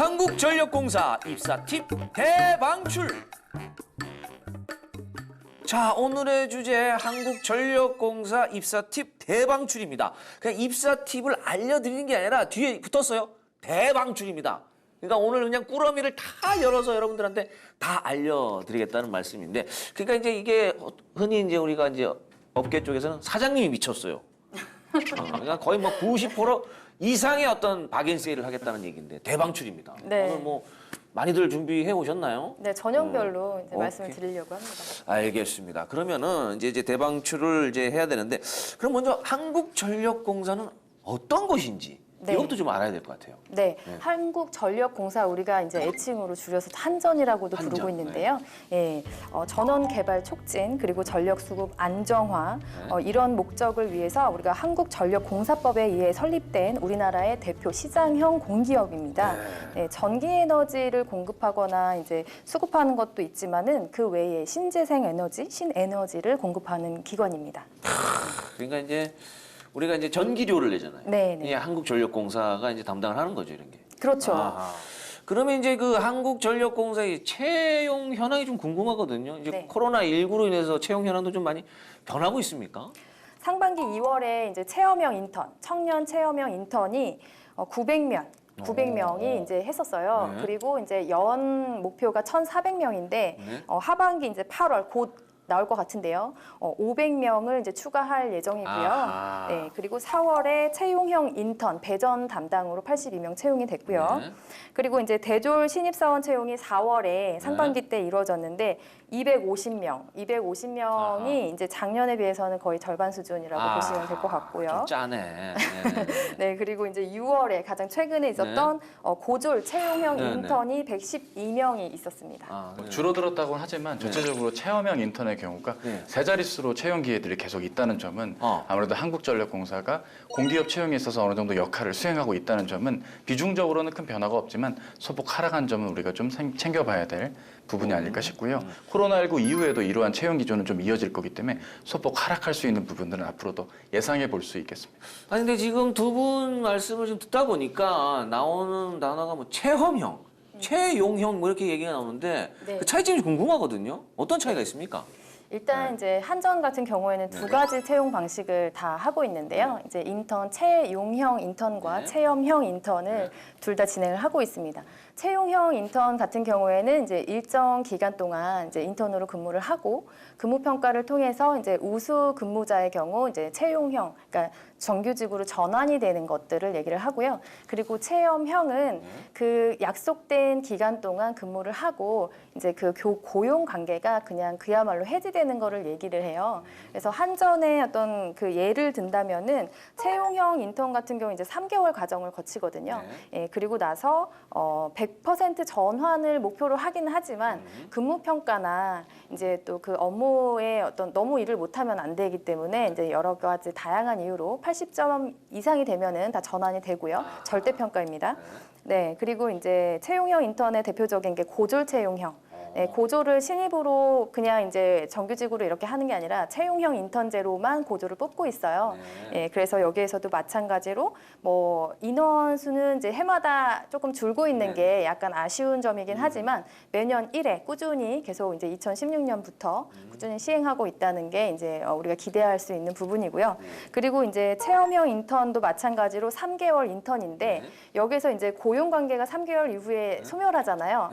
한국전력공사 입사 팁 대방출. 자, 오늘의 주제 한국전력공사 입사 팁 대방출입니다. 그냥 입사 팁을 알려드리는 게 아니라 뒤에 붙었어요. 대방출입니다. 그러니까 오늘 그냥 꾸러미를 다 열어서 여러분들한테 다 알려드리겠다는 말씀인데, 그러니까 이제 이게 흔히 이제 우리가 이제 업계 쪽에서는 사장님이 미쳤어요. 그러니까 거의 뭐 90% 이상의 어떤 바겐세일을 하겠다는 얘기인데 대방출입니다. 네. 오늘 뭐 많이들 준비해 오셨나요? 네, 전형별로 이제 오케이. 말씀을 드리려고 합니다. 알겠습니다. 그러면은 이제 대방출을 이제 해야 되는데, 그럼 먼저 한국전력공사는 어떤 곳인지 네. 이것도 좀 알아야 될 것 같아요. 네, 한국전력공사 우리가 이제 애칭으로 줄여서 한전이라고도 한전, 부르고 있는데요. 예, 전원 개발 촉진 그리고 전력 수급 안정화 이런 목적을 위해서 우리가 한국전력공사법에 의해 설립된 우리나라의 대표 시장형 공기업입니다. 네, 전기 에너지를 공급하거나 이제 수급하는 것도 있지만은 그 외에 신재생 에너지, 신에너지를 공급하는 기관입니다. 그러니까 이제 우리가 이제 전기료를 내잖아요. 네, 네. 이 한국전력공사가 이제 담당을 하는 거죠, 이런 게. 그렇죠. 아하. 그러면 이제 그 한국전력공사의 채용 현황이 좀 궁금하거든요. 이제 네. 코로나19로 인해서 채용 현황도 좀 많이 변하고 있습니까? 상반기 2월에 이제 체험형 인턴, 청년 체험형 인턴이 900명이 이제 했었어요. 네. 그리고 이제 연 목표가 1,400명인데 네. 하반기 이제 8월 곧 나올 것 같은데요. 500명을 이제 추가할 예정이고요. 아하. 네, 그리고 4월에 채용형 인턴 배전 담당으로 82명 채용이 됐고요. 네. 그리고 이제 대졸 신입사원 채용이 4월에 상반기 때 이루어졌는데 250명이 아하. 이제 작년에 비해서는 거의 절반 수준이라고 보시면 될 것 같고요. 좀 짜네. 네네네. 네, 그리고 이제 6월에 가장 최근에 있었던 고졸 채용형 네, 네. 인턴이 112명이 있었습니다. 아, 네. 줄어들었다고는 하지만 전체적으로 체험형 인턴의 경우가 네. 세 자릿수로 채용 기회들이 계속 있다는 점은 아무래도 한국전력공사가 공기업 채용에 있어서 어느 정도 역할을 수행하고 있다는 점은 비중적으로는 큰 변화가 없지만 소폭 하락한 점은 우리가 좀 챙겨봐야 될 부분이 아닐까 싶고요. 코로나19 이후에도 이러한 채용 기조는 좀 이어질 거기 때문에 소폭 하락할 수 있는 부분들은 앞으로도 예상해 볼 수 있겠습니다. 아니 근데 지금 두 분 말씀을 좀 듣다 보니까 나오는 단어가 뭐 체험형, 채용형 뭐 이렇게 얘기가 나오는데 네. 그 차이점이 궁금하거든요. 어떤 차이가 있습니까? 일단 이제 한전 같은 경우에는 두 가지 채용 방식을 다 하고 있는데요. 이제 인턴 채용형 인턴과 네. 체험형 인턴을 둘 다 진행을 하고 있습니다. 채용형 인턴 같은 경우에는 이제 일정 기간 동안 이제 인턴으로 근무를 하고 근무 평가를 통해서 이제 우수 근무자의 경우 이제 채용형, 그러니까 정규직으로 전환이 되는 것들을 얘기를 하고요. 그리고 체험형은 그 약속된 기간 동안 근무를 하고 이제 그 고용 관계가 그냥 그야말로 해지되는 거를 얘기를 해요. 그래서 한전의 어떤 그 예를 든다면은 채용형 인턴 같은 경우 이제 3개월 과정을 거치거든요. 예, 그리고 나서 100% 전환을 목표로 하긴 하지만 근무 평가나 이제 또 그 업무에 어떤 너무 일을 못하면 안 되기 때문에 이제 여러 가지 다양한 이유로 80점 이상이 되면은 다 전환이 되고요. 절대 평가입니다. 네, 그리고 이제 채용형 인턴의 대표적인 게 고졸 채용형. 네, 고졸을 신입으로 그냥 이제 정규직으로 이렇게 하는 게 아니라 채용형 인턴제로만 고졸을 뽑고 있어요. 예, 그래서 여기에서도 마찬가지로 뭐 인원 수는 이제 해마다 조금 줄고 있는 게 약간 아쉬운 점이긴 하지만 매년 1회 꾸준히 계속 이제 2016년부터 꾸준히 시행하고 있다는 게 이제 우리가 기대할 수 있는 부분이고요. 그리고 이제 체험형 인턴도 마찬가지로 3개월 인턴인데 여기서 이제 고용 관계가 3개월 이후에 소멸하잖아요.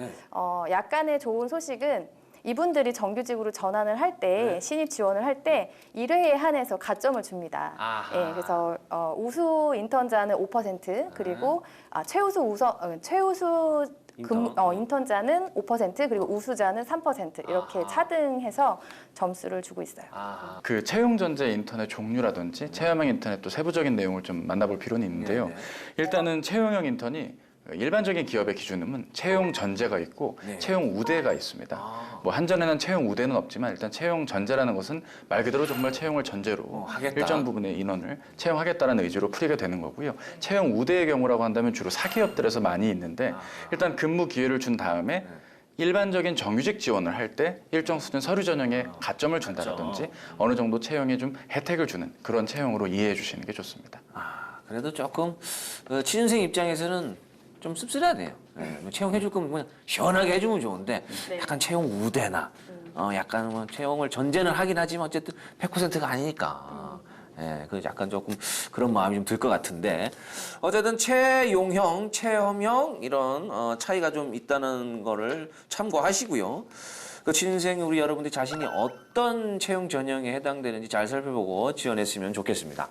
약간의 좋은 소식은 이분들이 정규직으로 전환을 할 때 신입 지원을 할 때 1회에 한해서 가점을 줍니다. 예, 그래서 우수 인턴자는 5% 그리고 최우수 인턴자는 5% 그리고 우수자는 3% 이렇게 차등해서 점수를 주고 있어요. 그 채용 전제 인턴의 종류라든지 체험형 인턴의 또 세부적인 내용을 좀 만나볼 필요는 있는데요. 일단은 채용형 인턴이 일반적인 기업의 기준은 채용 전제가 있고 채용 우대가 있습니다. 뭐 한전에는 채용 우대는 없지만 일단 채용 전제라는 것은 말 그대로 정말 채용을 전제로 하겠다. 일정 부분의 인원을 채용하겠다는 의지로 풀이가 되는 거고요. 채용 우대의 경우라고 한다면 주로 사기업들에서 많이 있는데 일단 근무 기회를 준 다음에 일반적인 정규직 지원을 할 때 일정 수준 서류 전형에 가점을 준다라든지 어느 정도 채용에 좀 혜택을 주는 그런 채용으로 이해해 주시는 게 좋습니다. 그래도 조금 취준생 입장에서는 좀 씁쓸하네요. 예, 뭐 채용해줄 거면 그냥 시원하게 해주면 좋은데 네. 약간 채용 우대나 약간 뭐 채용을 전제는 하긴 하지만 어쨌든 100%가 아니니까. 예, 그 약간 조금 그런 마음이 좀 들 것 같은데 어쨌든 채용형, 체험형 이런 차이가 좀 있다는 거를 참고하시고요. 그 취준생 우리 여러분들 자신이 어떤 채용 전형에 해당되는지 잘 살펴보고 지원했으면 좋겠습니다.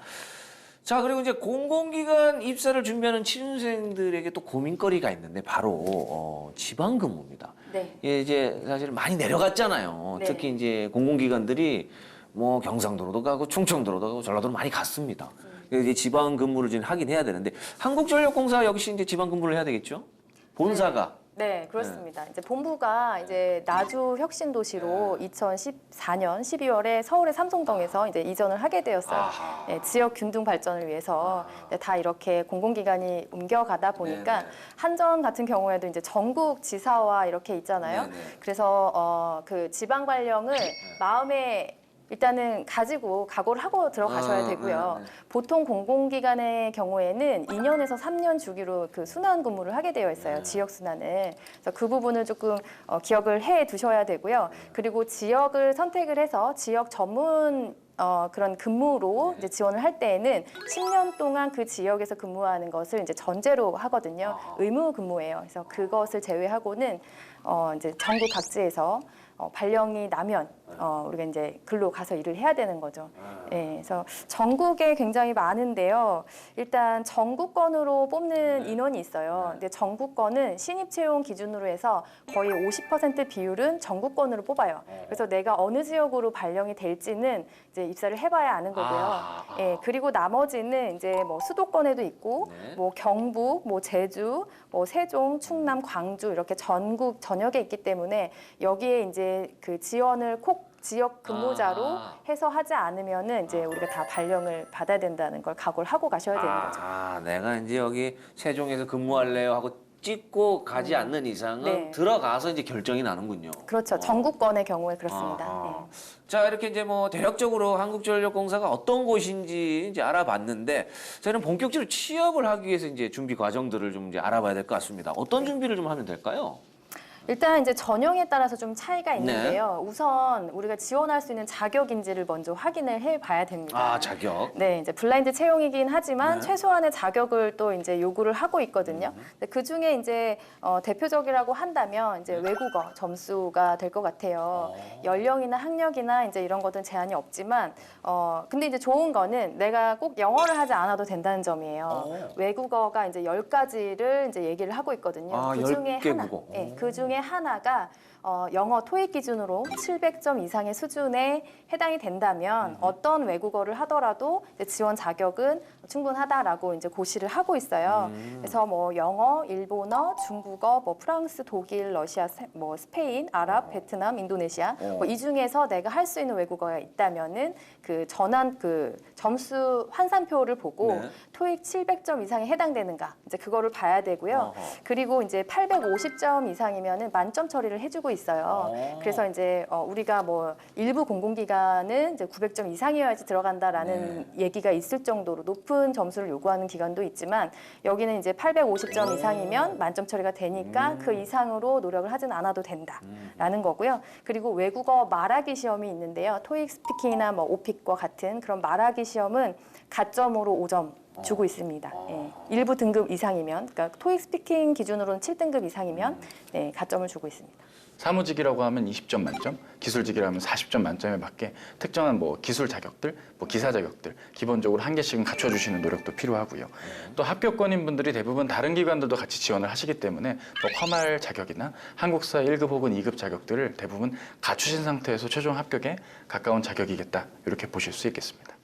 자, 그리고 이제 공공기관 입사를 준비하는 취준생들에게 또 고민거리가 있는데 바로 지방근무입니다. 네. 예, 이제 사실 많이 내려갔잖아요. 네. 특히 이제 공공기관들이 뭐 경상도로도 가고 충청도로도 가고 전라도로 많이 갔습니다. 그래서 이제 지방근무를 지금 하긴 해야 되는데 한국전력공사 역시 이제 지방근무를 해야 되겠죠? 본사가. 네, 그렇습니다. 이제 본부가 이제 나주 혁신도시로 2014년 12월에 서울의 삼성동에서 이제 이전을 하게 되었어요. 아하. 네, 지역 균등 발전을 위해서 다 이렇게 공공기관이 옮겨가다 보니까 네네. 한전 같은 경우에도 이제 전국 지사와 이렇게 있잖아요. 네네. 그래서 그 지방 발령을 마음에 일단은 가지고 각오를 하고 들어가셔야 되고요. 네. 보통 공공기관의 경우에는 2년에서 3년 주기로 그 순환 근무를 하게 되어 있어요. 지역 순환을. 그래서 그 부분을 조금 기억을 해 두셔야 되고요. 그리고 지역을 선택을 해서 지역 전문 그런 근무로 이제 지원을 할 때에는 10년 동안 그 지역에서 근무하는 것을 이제 전제로 하거든요. 의무 근무예요. 그래서 그것을 제외하고는 이제 전국 각지에서 발령이 나면 우리가 이제 글로 가서 일을 해야 되는 거죠. 예, 그래서 전국에 굉장히 많은데요. 일단 전국권으로 뽑는 인원이 있어요. 근데 전국권은 신입 채용 기준으로 해서 거의 50% 비율은 전국권으로 뽑아요. 그래서 내가 어느 지역으로 발령이 될지는 이제 입사를 해봐야 아는 거고요. 예, 그리고 나머지는 이제 뭐 수도권에도 있고, 네. 뭐 경북, 뭐 제주, 뭐 세종, 충남, 광주 이렇게 전국 전역에 있기 때문에 여기에 이제 그 지원을 꼭 지역 근무자로 해서 하지 않으면은 이제 우리가 다 발령을 받아야 된다는 걸 각오를 하고 가셔야 되는 거죠. 내가 이제 여기 세종에서 근무할래요 하고 찍고 가지 않는 이상은 네. 들어가서 이제 결정이 나는군요. 그렇죠. 전국권의 경우에 그렇습니다. 아하. 네. 자, 이렇게 이제 뭐 대략적으로 한국전력공사가 어떤 곳인지 이제 알아봤는데 저희는 본격적으로 취업을 하기 위해서 이제 준비 과정들을 좀 이제 알아봐야 될 것 같습니다. 어떤 준비를 좀 하면 될까요? 일단 이제 전형에 따라서 좀 차이가 있는데요. 우선 우리가 지원할 수 있는 자격인지를 먼저 확인을 해봐야 됩니다. 자격. 네, 이제 블라인드 채용이긴 하지만 네. 최소한의 자격을 또 이제 요구를 하고 있거든요. 그 중에 이제 대표적이라고 한다면 이제 외국어 점수가 될 것 같아요. 연령이나 학력이나 이제 이런 것들은 제한이 없지만, 근데 이제 좋은 거는 내가 꼭 영어를 하지 않아도 된다는 점이에요. 외국어가 이제 10가지를 이제 얘기를 하고 있거든요. 그 중에 10개 하나, 국어. 네, 그 중에 하나가 영어 토익 기준으로 700점 이상의 수준에 해당이 된다면 어떤 외국어를 하더라도 이제 지원 자격은 충분하다라고 이제 고시를 하고 있어요. 그래서 뭐 영어, 일본어, 중국어, 뭐 프랑스, 독일, 러시아, 뭐 스페인, 아랍, 베트남, 인도네시아 뭐 이 중에서 내가 할 수 있는 외국어가 있다면은 그 전환 그 점수 환산표를 보고 네. 토익 700점 이상에 해당되는가 이제 그거를 봐야 되고요. 그리고 이제 850점 이상이면은 만점 처리를 해주고 있어요. 그래서 이제 우리가 뭐 일부 공공기관은 이제 900점 이상이어야지 들어간다라는 얘기가 있을 정도로 높은 점수를 요구하는 기관도 있지만 여기는 이제 850점 이상이면 만점 처리가 되니까 그 이상으로 노력을 하진 않아도 된다라는 거고요. 그리고 외국어 말하기 시험이 있는데요. 토익 스피킹이나 뭐 오픽과 같은 그런 말하기 시험은 가점으로 5점 주고 있습니다. 예. 일부 등급 이상이면, 그러니까 토익 스피킹 기준으로는 7등급 이상이면 네, 가점을 주고 있습니다. 사무직이라고 하면 20점 만점, 기술직이라고 하면 40점 만점에 맞게 특정한 뭐 기술 자격들, 뭐 기사 자격들 기본적으로 한 개씩은 갖춰주시는 노력도 필요하고요. 또 합격권인 분들이 대부분 다른 기관들도 같이 지원을 하시기 때문에 뭐 컴활 자격이나 한국사 1급 혹은 2급 자격들을 대부분 갖추신 상태에서 최종 합격에 가까운 자격이겠다 이렇게 보실 수 있겠습니다.